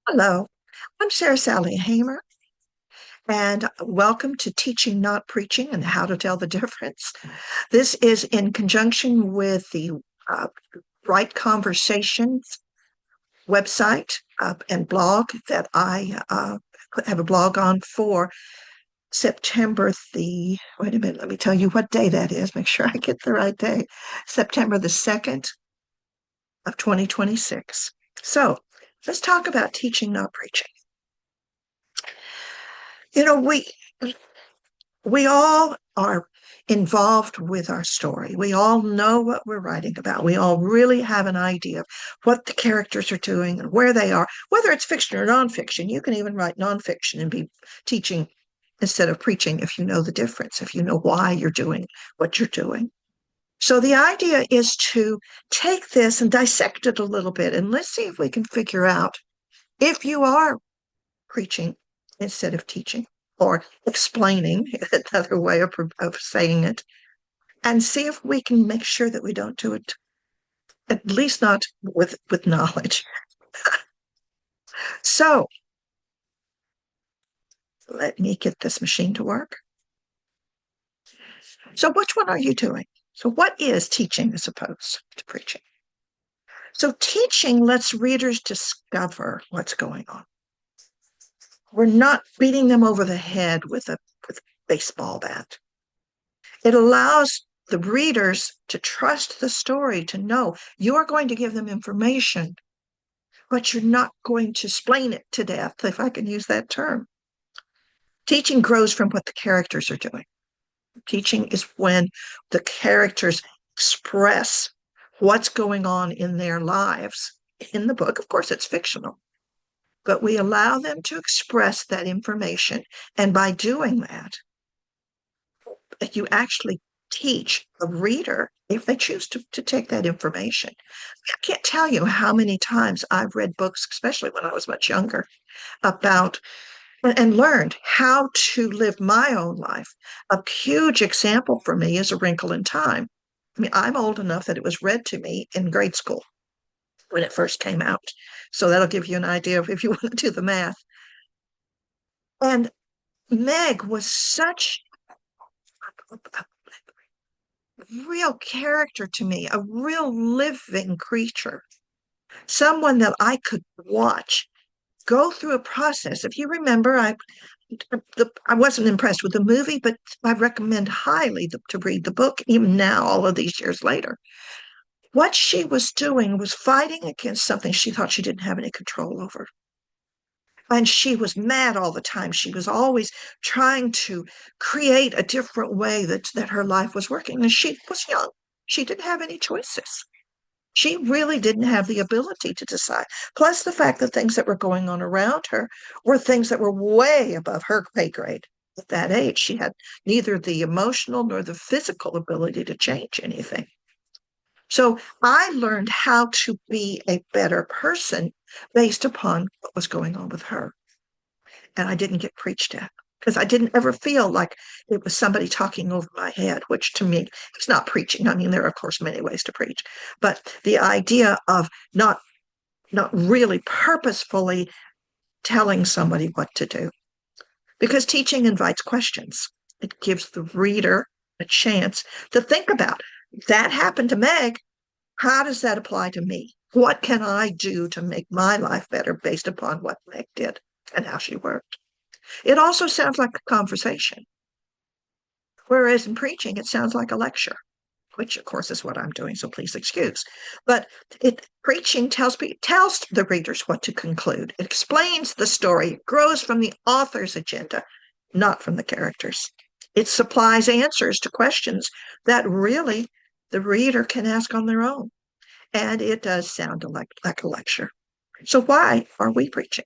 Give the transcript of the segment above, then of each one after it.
Hello, I'm Sarah Sally Hamer, and welcome to Teaching Not Preaching and How to Tell the Difference. This is in conjunction with the uh, Right Conversations website and blog that I have a blog on for September wait a minute, let me tell you what day that is, make sure I get the right day. September the 2nd of 2026. So let's talk about teaching, not preaching. You know, we all are involved with our story. We all know what we're writing about. We all really have an idea of what the characters are doing and where they are, whether it's fiction or nonfiction. You can even write nonfiction and be teaching instead of preaching if you know the difference, if you know why you're doing what you're doing. So the idea is to take this and dissect it a little bit, and let's see if we can figure out if you are preaching instead of teaching or explaining another way of saying it, and see if we can make sure that we don't do it, at least not with knowledge. So let me get this machine to work. So which one are you doing? So what is teaching as opposed to preaching? So teaching lets readers discover what's going on. We're not beating them over the head with a baseball bat. It allows the readers to trust the story, to know you're going to give them information, but you're not going to explain it to death, if I can use that term. Teaching grows from what the characters are doing. Teaching is when the characters express what's going on in their lives. In the book, of course, it's fictional, but we allow them to express that information. And by doing that, you actually teach a reader if they choose to take that information. I can't tell you how many times I've read books, especially when I was much younger, about and learned how to live my own life. A huge example for me is A Wrinkle in Time. I mean, I'm old enough that it was read to me in grade school when it first came out. So that'll give you an idea of if you want to do the math. And Meg was such a real character to me, a real living creature, someone that I could watch go through a process. If you remember, I wasn't impressed with the movie, but I recommend highly to read the book, even now, all of these years later. What she was doing was fighting against something she thought she didn't have any control over. And she was mad all the time. She was always trying to create a different way that her life was working. And she was young. She didn't have any choices. She really didn't have the ability to decide. Plus, the fact that things that were going on around her were things that were way above her pay grade. At that age, she had neither the emotional nor the physical ability to change anything. So I learned how to be a better person based upon what was going on with her. And I didn't get preached at because I didn't ever feel like it was somebody talking over my head, which to me is not preaching. I mean, there are, of course, many ways to preach, but the idea of not really purposefully telling somebody what to do, because teaching invites questions. It gives the reader a chance to think about that happened to Meg. How does that apply to me? What can I do to make my life better based upon what Meg did and how she worked? It also sounds like a conversation, whereas in preaching, it sounds like a lecture, which of course is what I'm doing, so please excuse. But preaching tells the readers what to conclude. It explains the story. It grows from the author's agenda, not from the characters. It supplies answers to questions that really the reader can ask on their own. And it does sound like a lecture. So why are we preaching?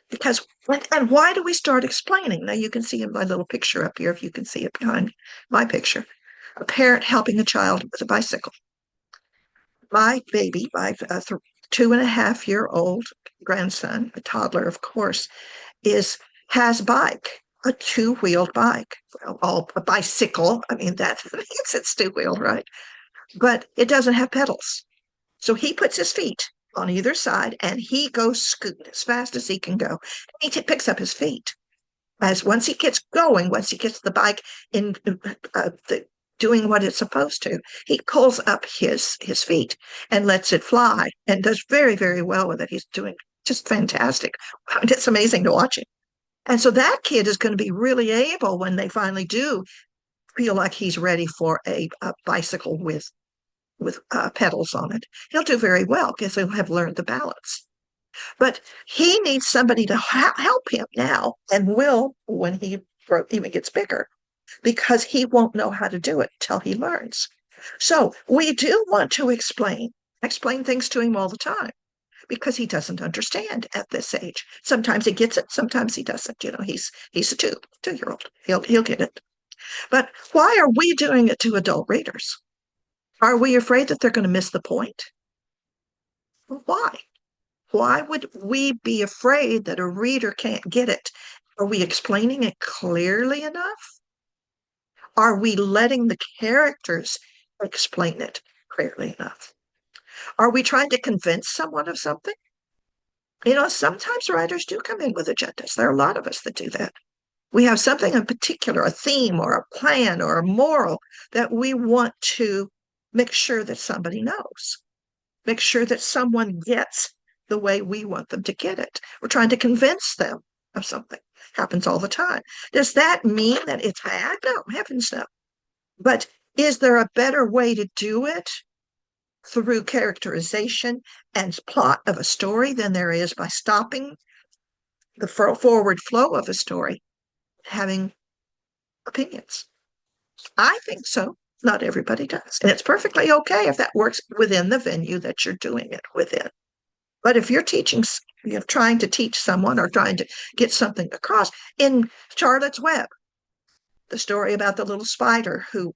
Because, and why do we start explaining? Now you can see in my little picture up here, if you can see it behind my picture, a parent helping a child with a bicycle. My baby, my 2.5-year-old grandson, a toddler, of course, has a two-wheeled bike. Well, a bicycle. I mean, that means it's two-wheeled, right? But it doesn't have pedals. So he puts his feet on either side, and he goes scooting as fast as he can go. And he picks up his feet. As once he gets going, once he gets the bike in doing what it's supposed to, he pulls up his feet and lets it fly and does very, very well with it. He's doing just fantastic. I mean, it's amazing to watch him. And so that kid is going to be really able when they finally do feel like he's ready for a bicycle with pedals on it. He'll do very well because he'll have learned the balance. But he needs somebody to help him now, and will when he even gets bigger, because he won't know how to do it until he learns. So we do want to explain things to him all the time, because he doesn't understand at this age. Sometimes he gets it, sometimes he doesn't. You know, he's a two-year-old. He'll get it. But why are we doing it to adult readers? Are we afraid that they're going to miss the point? Well, why? Why would we be afraid that a reader can't get it? Are we explaining it clearly enough? Are we letting the characters explain it clearly enough? Are we trying to convince someone of something? You know, sometimes writers do come in with agendas. There are a lot of us that do that. We have something in particular, a theme or a plan or a moral that we want to make sure that somebody knows, make sure that someone gets the way we want them to get it. We're trying to convince them of something. Happens all the time. Does that mean that it's bad? No, heavens no. But is there a better way to do it through characterization and plot of a story than there is by stopping the forward flow of a story, having opinions? I think so. Not everybody does. And it's perfectly okay if that works within the venue that you're doing it within. But if you're teaching, you're trying to teach someone or trying to get something across, in Charlotte's Web, the story about the little spider who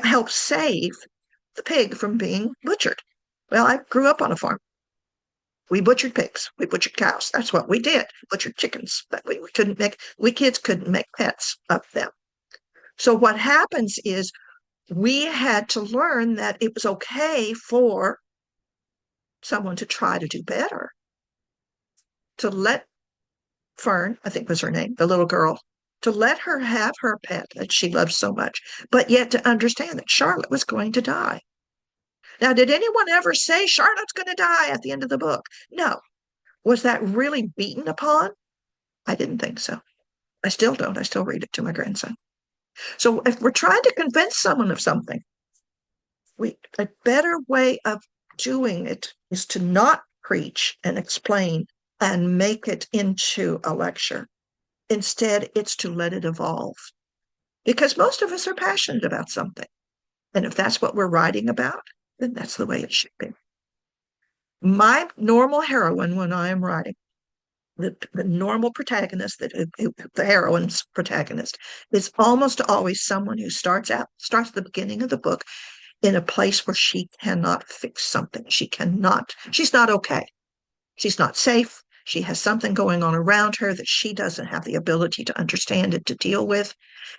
helps save the pig from being butchered. Well, I grew up on a farm. We butchered pigs. We butchered cows. That's what we did. Butchered chickens. But we kids couldn't make pets of them. So what happens is we had to learn that it was okay for someone to try to do better, to let Fern, I think was her name, the little girl, to let her have her pet that she loved so much, but yet to understand that Charlotte was going to die. Now, did anyone ever say Charlotte's going to die at the end of the book? No. Was that really beaten upon? I didn't think so. I still don't. I still read it to my grandson. So if we're trying to convince someone of something, a better way of doing it is to not preach and explain and make it into a lecture. Instead, it's to let it evolve. Because most of us are passionate about something. And if that's what we're writing about, then that's the way it should be. My normal heroine when I am writing, the normal protagonist, the heroine's protagonist, is almost always someone who starts at the beginning of the book in a place where she cannot fix something. She's not okay. She's not safe. She has something going on around her that she doesn't have the ability to understand and to deal with.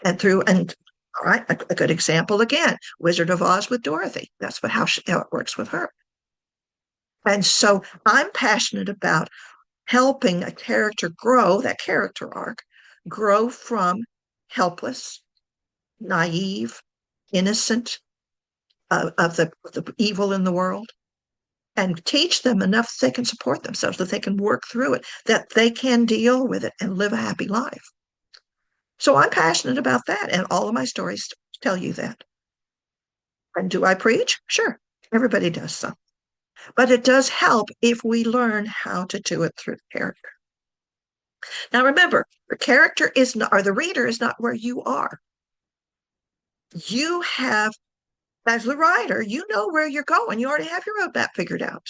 And all right, a good example again, Wizard of Oz with Dorothy. That's how it works with her. And so I'm passionate about helping a character grow, that character arc, grow from helpless, naive, innocent of the evil in the world, and teach them enough that they can support themselves, that they can work through it, that they can deal with it and live a happy life. So I'm passionate about that, and all of my stories tell you that. And do I preach? Sure, everybody does some. But it does help if we learn how to do it through the character. Now remember, the character is not, or the reader is not where you are. You have, as the writer, you know where you're going. You already have your roadmap figured out.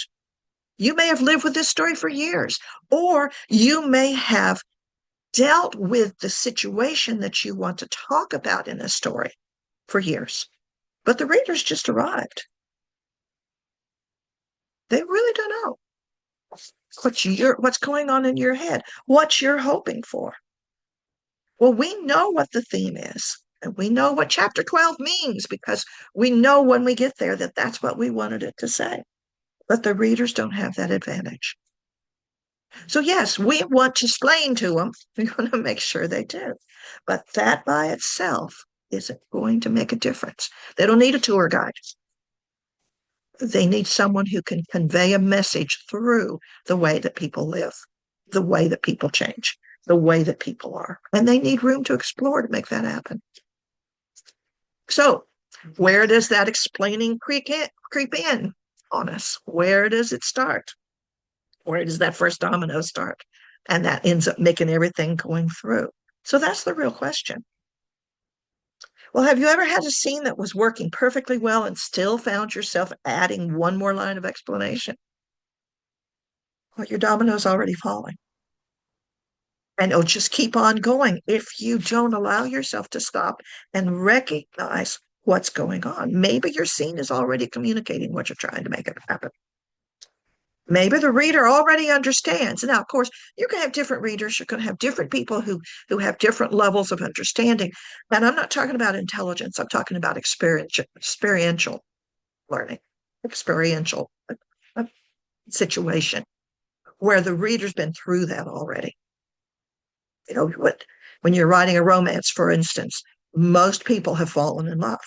You may have lived with this story for years, or you may have dealt with the situation that you want to talk about in a story for years. But the readers just arrived. They really don't know what's going on in your head, what you're hoping for. Well, we know what the theme is, and we know what chapter 12 means, because we know when we get there that that's what we wanted it to say. but the readers don't have that advantage. So yes, we want to explain to them. We want to make sure they do. But that by itself isn't going to make a difference. They don't need a tour guide. They need someone who can convey a message through the way that people live, the way that people change, the way that people are. And they need room to explore to make that happen. So where does that explaining creep in on us? Where does it start? Where does that first domino start? And that ends up making everything going through. So that's the real question. Well, have you ever had a scene that was working perfectly well and still found yourself adding one more line of explanation? Well, your domino's already falling. And it'll just keep on going if you don't allow yourself to stop and recognize what's going on. Maybe your scene is already communicating what you're trying to make it happen. Maybe the reader already understands. Now, of course, you can have different readers. You're going to have different people who have different levels of understanding. And I'm not talking about intelligence. I'm talking about experiential learning, experiential situation where the reader's been through that already. You know, when you're writing a romance, for instance, most people have fallen in love.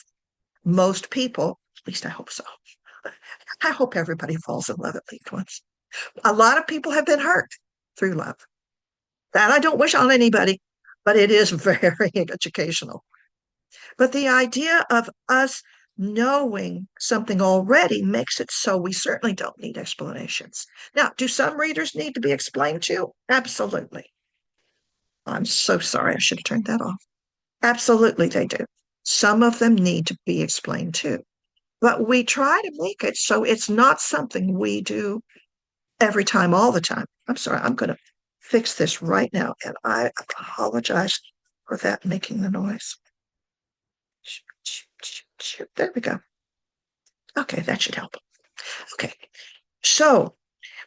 Most people, at least I hope so. I hope everybody falls in love at least once. A lot of people have been hurt through love. That I don't wish on anybody, but it is very educational. But the idea of us knowing something already makes it so we certainly don't need explanations. Now, do some readers need to be explained to? Absolutely. I'm so sorry. I should have turned that off. Absolutely, they do. Some of them need to be explained too. But we try to make it so it's not something we do every time, all the time. I'm sorry. I'm going to fix this right now. And I apologize for that making the noise. There we go. Okay, that should help. Okay. So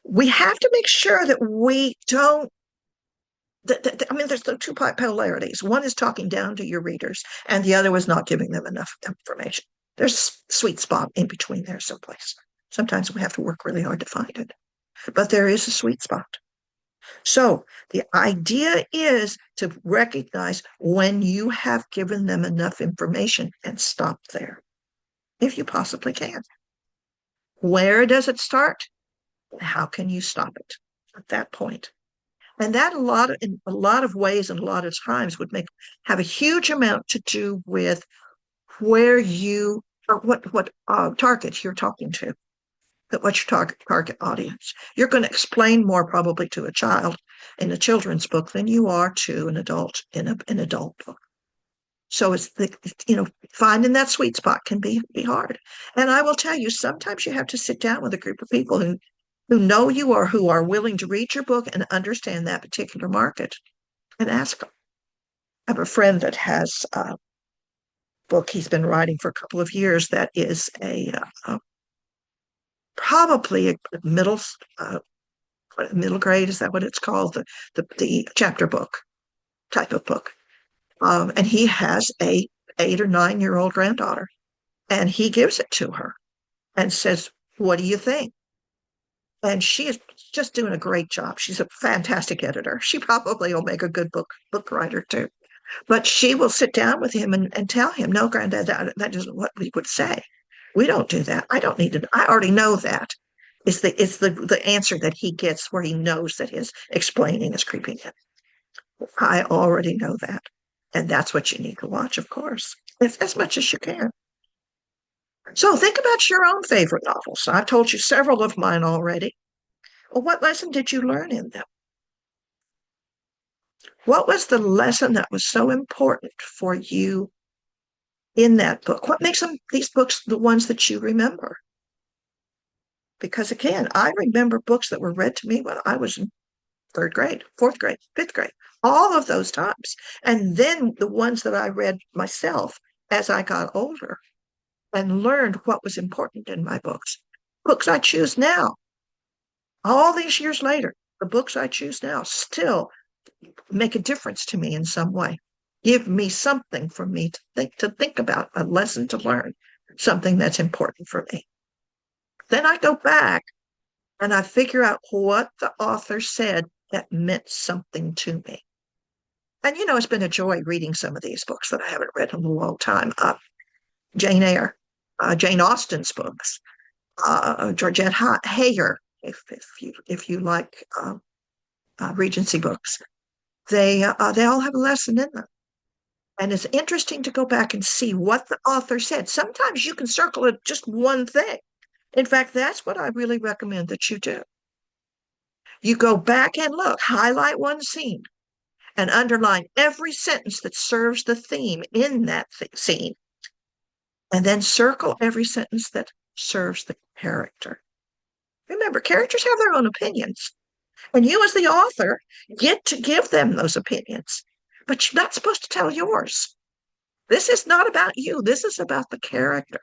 we have to make sure that we don't. I mean, there's the two polarities. One is talking down to your readers, and the other was not giving them enough information. There's a sweet spot in between there someplace. Sometimes we have to work really hard to find it, but there is a sweet spot. So the idea is to recognize when you have given them enough information and stop there, if you possibly can. Where does it start? How can you stop it at that point? And that in a lot of ways and a lot of times would have a huge amount to do with where you or what target you're talking to, what's your target audience. You're going to explain more probably to a child in a children's book than you are to an adult in an adult book. So it's finding that sweet spot can be hard. And I will tell you, sometimes you have to sit down with a group of people who know you or who are willing to read your book and understand that particular market and ask them. I have a friend that has a book he's been writing for a couple of years that is probably a middle grade, is that what it's called? The chapter book type of book. And he has a 8 or 9-year-old granddaughter, and he gives it to her and says, "What do you think?" And she is just doing a great job. She's a fantastic editor. She probably will make a good book writer too. But she will sit down with him and tell him, "No, Granddad, that isn't what we would say. We don't do that. I don't need it. I already know that." It's the answer that he gets where he knows that his explaining is creeping in. I already know that. And that's what you need to watch, of course, as much as you can. So think about your own favorite novels. I've told you several of mine already. Well, what lesson did you learn in them? What was the lesson that was so important for you in that book? What makes these books the ones that you remember? Because again, I remember books that were read to me when I was in 3rd grade, 4th grade, 5th grade, all of those times. And then the ones that I read myself as I got older and learned what was important in my books. Books I choose now, all these years later, the books I choose now still make a difference to me in some way. Give me something for me to think about, a lesson to learn, something that's important for me. Then I go back and I figure out what the author said that meant something to me. And it's been a joy reading some of these books that I haven't read in a long time. Jane Eyre, Jane Austen's books, Georgette Heyer, if you like Regency books, they all have a lesson in them. And it's interesting to go back and see what the author said. Sometimes you can circle it just one thing. In fact, that's what I really recommend that you do. You go back and look, highlight one scene, and underline every sentence that serves the theme in that scene, and then circle every sentence that serves the character. Remember, characters have their own opinions, and you, as the author, get to give them those opinions, but you're not supposed to tell yours. This is not about you. This is about the character.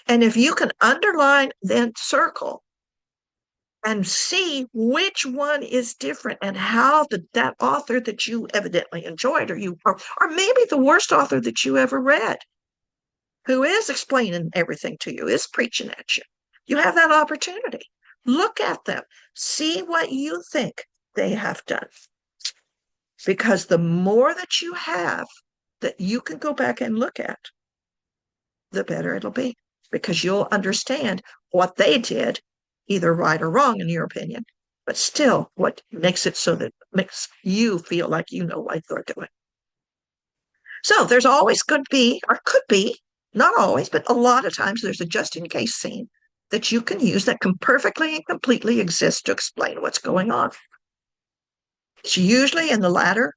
And if you can underline, then circle, and see which one is different and how that author that you evidently enjoyed, or maybe the worst author that you ever read, who is explaining everything to you, is preaching at you. You have that opportunity. Look at them. See what you think they have done. Because the more that you have that you can go back and look at, the better it'll be. Because you'll understand what they did, either right or wrong in your opinion, but still what makes it so that it makes you feel like you know what they're doing. So there's always going to be, or could be, not always, but a lot of times there's a just in case scene that you can use that can perfectly and completely exist to explain what's going on. It's usually in the latter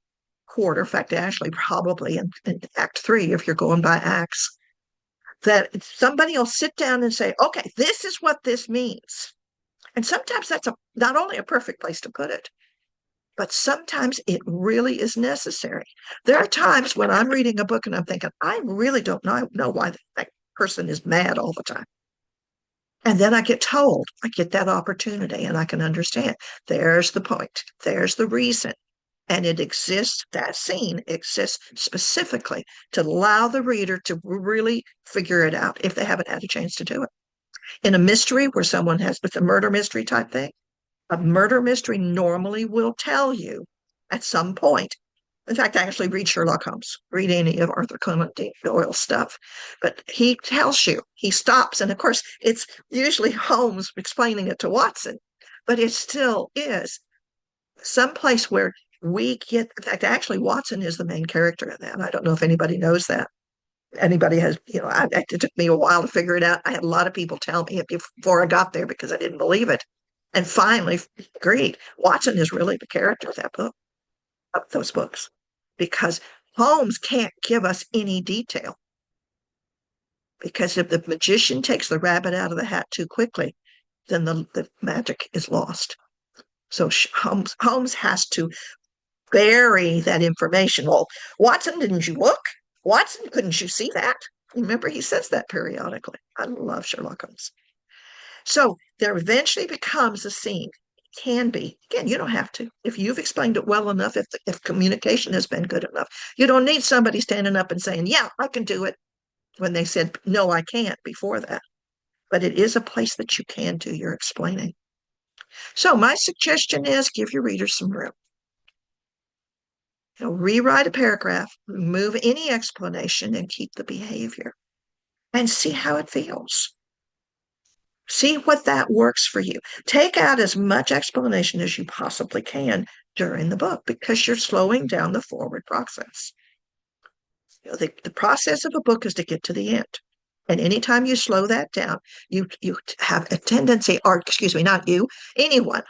quarter, in fact, actually probably in Act 3, if you're going by acts, that somebody will sit down and say, okay, this is what this means. And sometimes that's not only a perfect place to put it, but sometimes it really is necessary. There are times when I'm reading a book and I'm thinking, I really don't know why that person is mad all the time. And then I get told, I get that opportunity, and I can understand. There's the point. There's the reason. And it exists, that scene exists specifically to allow the reader to really figure it out if they haven't had a chance to do it. In a mystery where someone has, with a murder mystery type thing, a murder mystery normally will tell you at some point. In fact, I actually read Sherlock Holmes, read any of Arthur Conan Doyle stuff, but he tells you, he stops. And of course, it's usually Holmes explaining it to Watson, but it still is someplace where we get, in fact, actually, Watson is the main character in that. I don't know if anybody knows that. Anybody has, it took me a while to figure it out. I had a lot of people tell me it before I got there because I didn't believe it. And finally agreed. Watson is really the character of that book, of those books, because Holmes can't give us any detail. Because if the magician takes the rabbit out of the hat too quickly, then the magic is lost. So Holmes has to bury that information. Well, Watson, didn't you look? Watson, couldn't you see that? Remember, he says that periodically. I love Sherlock Holmes. So there eventually becomes a scene. It can be. Again, you don't have to. If you've explained it well enough, if communication has been good enough, you don't need somebody standing up and saying, yeah, I can do it, when they said, no, I can't before that. But it is a place that you can do your explaining. So my suggestion is give your readers some room. Rewrite a paragraph, remove any explanation, and keep the behavior, and see how it feels. See what that works for you. Take out as much explanation as you possibly can during the book, because you're slowing down the forward process. The process of a book is to get to the end. And anytime you slow that down, you have a tendency, or excuse me, not you, anyone.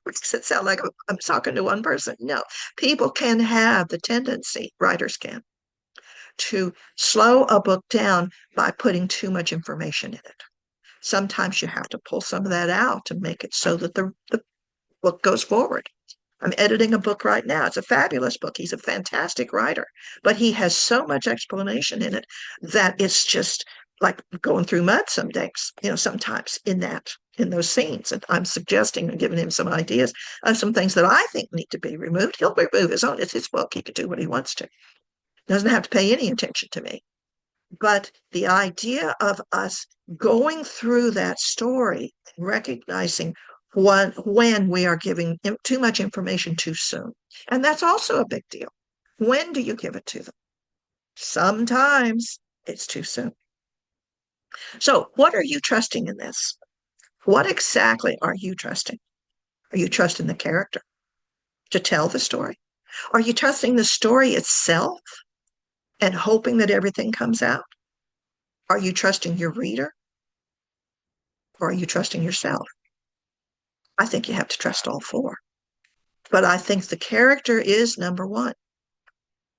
Makes it sound like I'm talking to one person. No, people can have the tendency, writers can, to slow a book down by putting too much information in it. Sometimes you have to pull some of that out to make it so that the book goes forward. I'm editing a book right now. It's a fabulous book. He's a fantastic writer, but he has so much explanation in it that it's just like going through mud some days, sometimes in those scenes. And I'm suggesting and giving him some ideas of some things that I think need to be removed. He'll remove his own. It's his book. He can do what he wants to. Doesn't have to pay any attention to me. But the idea of us going through that story, recognizing when we are giving too much information too soon. And that's also a big deal. When do you give it to them? Sometimes it's too soon. So, what are you trusting in this? What exactly are you trusting? Are you trusting the character to tell the story? Are you trusting the story itself and hoping that everything comes out? Are you trusting your reader or are you trusting yourself? I think you have to trust all four. But I think the character is number one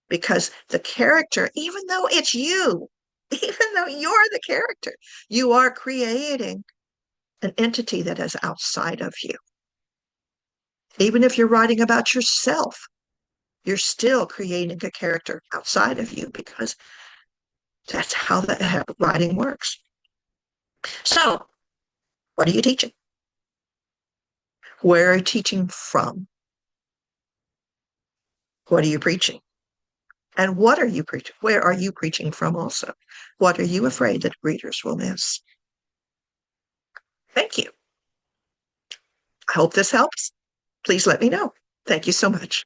because the character, even though it's you, even though you're the character, you are creating an entity that is outside of you. Even if you're writing about yourself, you're still creating a character outside of you because that's how the writing works. So, what are you teaching? Where are you teaching from? What are you preaching? And what are you preaching? Where are you preaching from also? What are you afraid that readers will miss? Thank you. I hope this helps. Please let me know. Thank you so much.